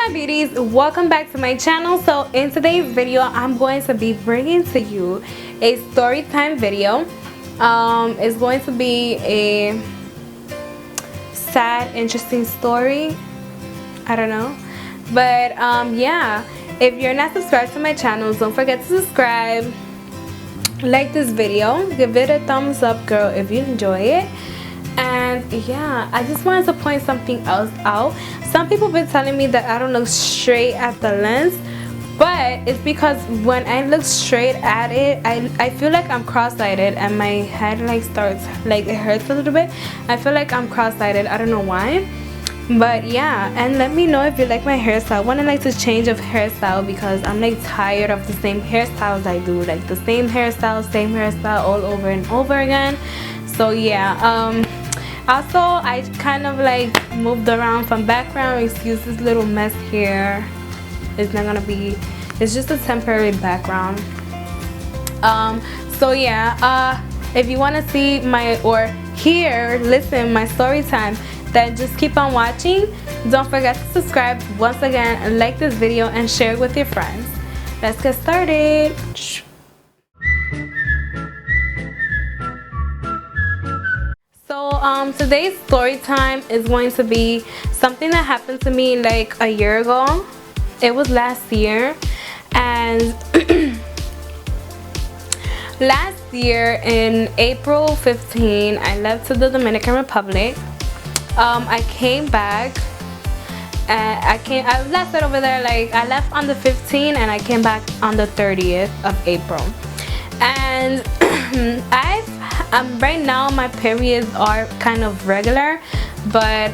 my beauties, welcome back to my channel. So in today's video I'm going to be bringing to you a story time video. It's going to be a sad, interesting story. I don't know, but yeah, if you're not subscribed to my channel, don't forget to subscribe, like this video, give it a thumbs up, girl, if you enjoy it. And yeah, I just wanted to point something else out. Some people have been telling me that I don't look straight at the lens, but it's because when I look straight at it, I feel like I'm cross-eyed and my head like starts, like it hurts a little bit. I feel like I'm cross-eyed. I don't know why, but yeah. And let me know if you like my hairstyle. I want to like to change of hairstyle because I'm like tired of the same hairstyles I do, like the same hairstyle all over and over again. So yeah, also I kind of like moved around from background. Excuse this little mess here. It's not gonna be, it's just a temporary background. So yeah, if you want to see my or hear, listen my story time, then just keep on watching. Don't forget to subscribe once again, and like this video and share it with your friends. Let's get started. So today's story time is going to be something that happened to me like a year ago. It was last year, and last year in April 15 I left to the Dominican Republic. I came back and I left it over there, like I left on the 15th and I came back on the 30th of April. And right now my periods are kind of regular, but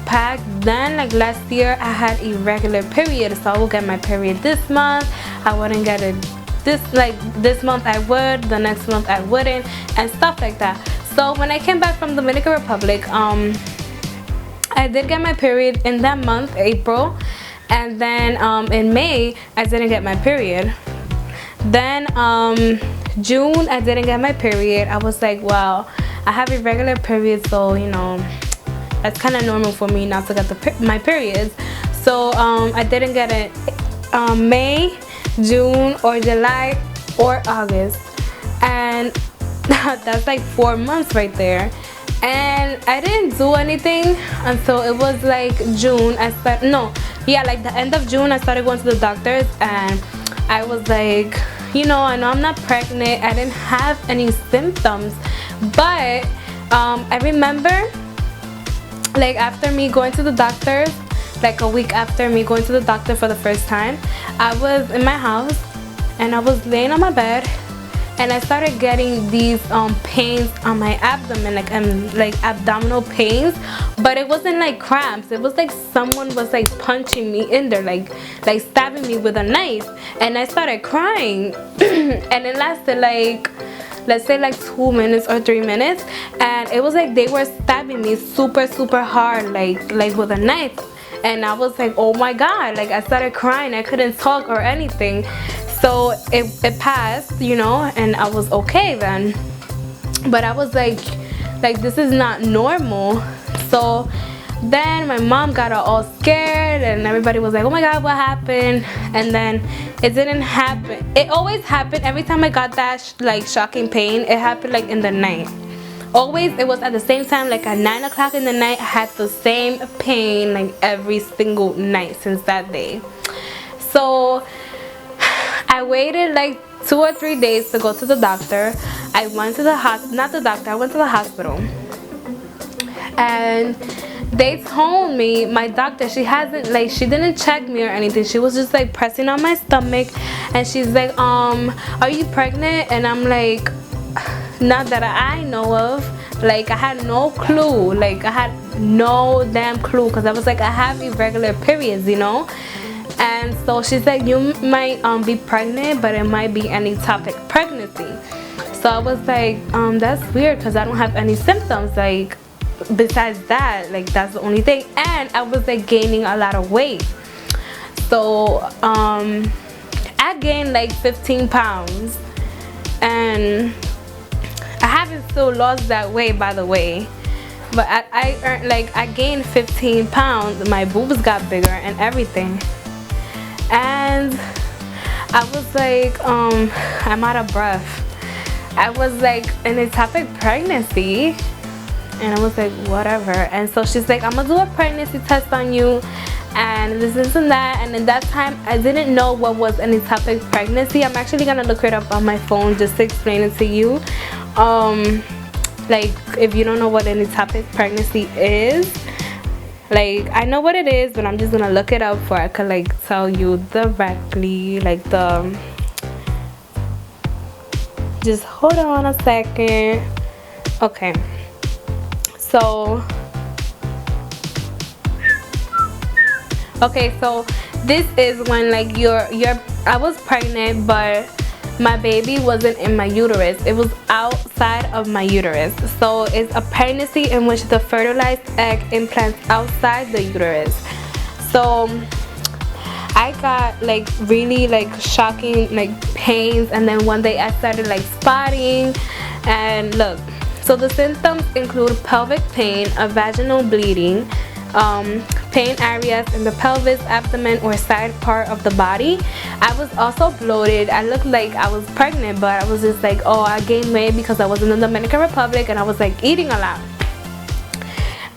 back then, like last year, I had irregular periods. So I would get my period this month, I wouldn't get it this month I would, the next month I wouldn't, and stuff like that. So when I came back from the Dominican Republic, I did get my period in that month, April, and then in May I didn't get my period. Then June I didn't get my period. I was like, wow, I have irregular periods, so you know that's kind of normal for me not to get my periods. So I didn't get it May, June, or July, or August, and that's like 4 months right there. And I didn't do anything until it was like June. Like the end of June I started going to the doctors, and I was like, you know, I know I'm not pregnant. I didn't have any symptoms, but I remember like after me going to the doctor, like a week after me going to the doctor for the first time, I was in my house and I was laying on my bed, and I started getting these pains on my abdomen, like abdominal pains, but it wasn't like cramps. It was like someone was like punching me in there, like stabbing me with a knife, and I started crying. And it lasted like, let's say like 2 minutes or 3 minutes, and it was like they were stabbing me super hard, like with a knife. And I was like, oh my god, like I started crying. I couldn't talk or anything. So it passed, you know, and I was okay then. But I was like this is not normal. So then my mom got all scared, and everybody was like, oh my god, what happened? And then it didn't happen. It always happened every time I got that like shocking pain. It happened like in the night. Always, it was at the same time, like at 9 o'clock in the night. I had the same pain like every single night since that day. So I waited like 2 or 3 days to go to the doctor. I went to the I went to the hospital, and they told me, my doctor, she didn't check me or anything. She was just like pressing on my stomach, and she's like, are you pregnant? And I'm like, not that I know of. Like I had no clue, like I had no damn clue, because I was like, I have irregular periods, you know. And so she's like, you might be pregnant, but it might be an ectopic pregnancy. So I was like, that's weird, because I don't have any symptoms, like besides that, like that's the only thing. And I was like gaining a lot of weight. So I gained like 15 pounds, and I haven't still lost that weight, by the way. but I earned, like, I gained 15 pounds. My boobs got bigger and everything, and I was like, I'm out of breath. I was like in a ectopic pregnancy, and I was like, whatever. And so she's like, I'm gonna do a pregnancy test on you and this and that. And in that time I didn't know what was an ectopic pregnancy. I'm actually gonna look it up on my phone just to explain it to you. Like, if you don't know what an ectopic pregnancy is, like, I know what it is, but I'm just gonna look it up for I could like tell you directly, like, the, just hold on a second. Okay, so this is when, like, I was pregnant, but my baby wasn't in my uterus. It was outside of my uterus. So it's a pregnancy in which the fertilized egg implants outside the uterus. So I got like really like shocking like pains, and then one day I started like spotting. And look, so the symptoms include pelvic pain, a vaginal bleeding, pain areas in the pelvis, abdomen, or side part of the body. I was also bloated. I looked like I was pregnant, but I was just like, oh, I gained weight because I was in the Dominican Republic and I was like eating a lot.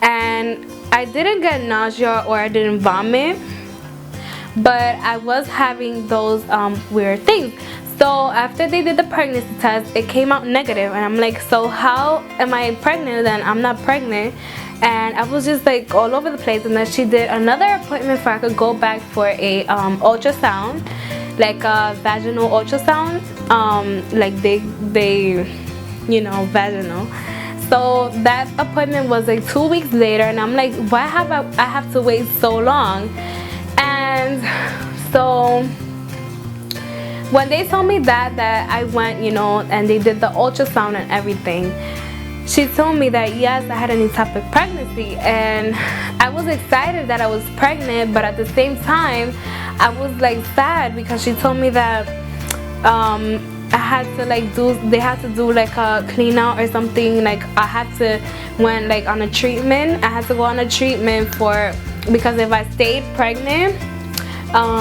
And I didn't get nausea or I didn't vomit, but I was having those weird things. So after they did the pregnancy test, it came out negative, and I'm like, so how am I pregnant then? I'm not pregnant. And I was just like all over the place. And then she did another appointment for I could go back for a ultrasound, like a vaginal ultrasound, like they you know, vaginal. So that appointment was like 2 weeks later, and I'm like, why have I have to wait so long? And so when they told me that I went, you know, and they did the ultrasound and everything, she told me that yes, I had an ectopic pregnancy. And I was excited that I was pregnant, but at the same time I was like sad because she told me that I had to like they had to do like a clean out or something. Like I had to went like on a treatment. I had to go on a treatment because if I stayed pregnant,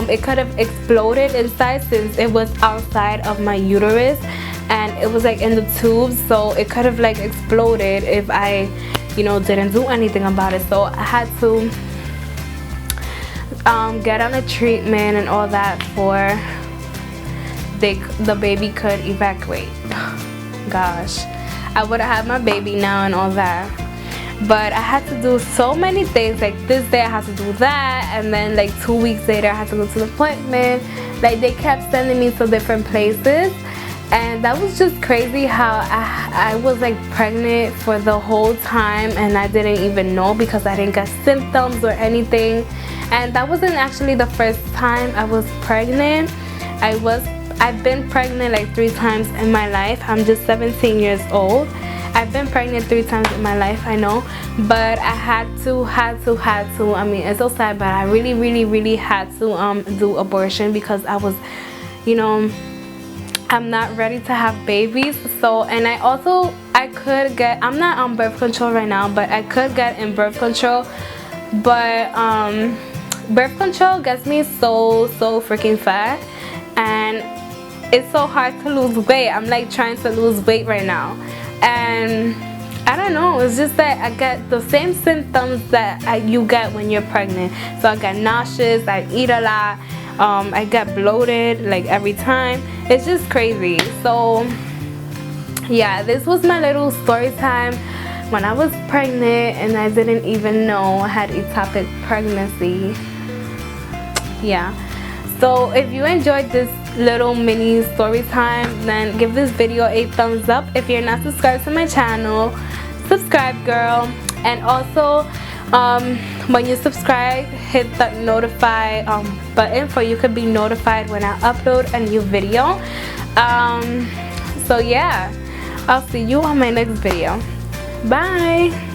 it could have exploded inside since it was outside of my uterus and it was like in the tubes, so it could have like exploded if I, you know, didn't do anything about it. So I had to get on a treatment and all that for the baby could evacuate. Gosh, I would have had my baby now and all that, but I had to do so many things. Like this day I had to do that, and then like 2 weeks later I had to go to the appointment. Like they kept sending me to different places, and that was just crazy how I was like pregnant for the whole time and I didn't even know because I didn't get symptoms or anything. And that wasn't actually the first time I was pregnant. I've been pregnant like 3 times in my life. I'm just 17 years old. I've been pregnant 3 times in my life, I know, but I had to. I mean, it's so sad, but I really had to do abortion because I was, you know, I'm not ready to have babies. So, and I could get, I'm not on birth control right now, but I could get in birth control. But birth control gets me so freaking fat, and it's so hard to lose weight. I'm like trying to lose weight right now, and I don't know, it's just that I get the same symptoms that you get when you're pregnant. So I get nauseous, I eat a lot, I get bloated like every time. It's just crazy. So yeah, this was my little story time when I was pregnant and I didn't even know I had ectopic pregnancy. Yeah, so if you enjoyed this little mini story time, then give this video a thumbs up. If you're not subscribed to my channel, subscribe, girl. And also when you subscribe, hit that notify button for you could be notified when I upload a new video. So yeah, I'll see you on my next video. Bye.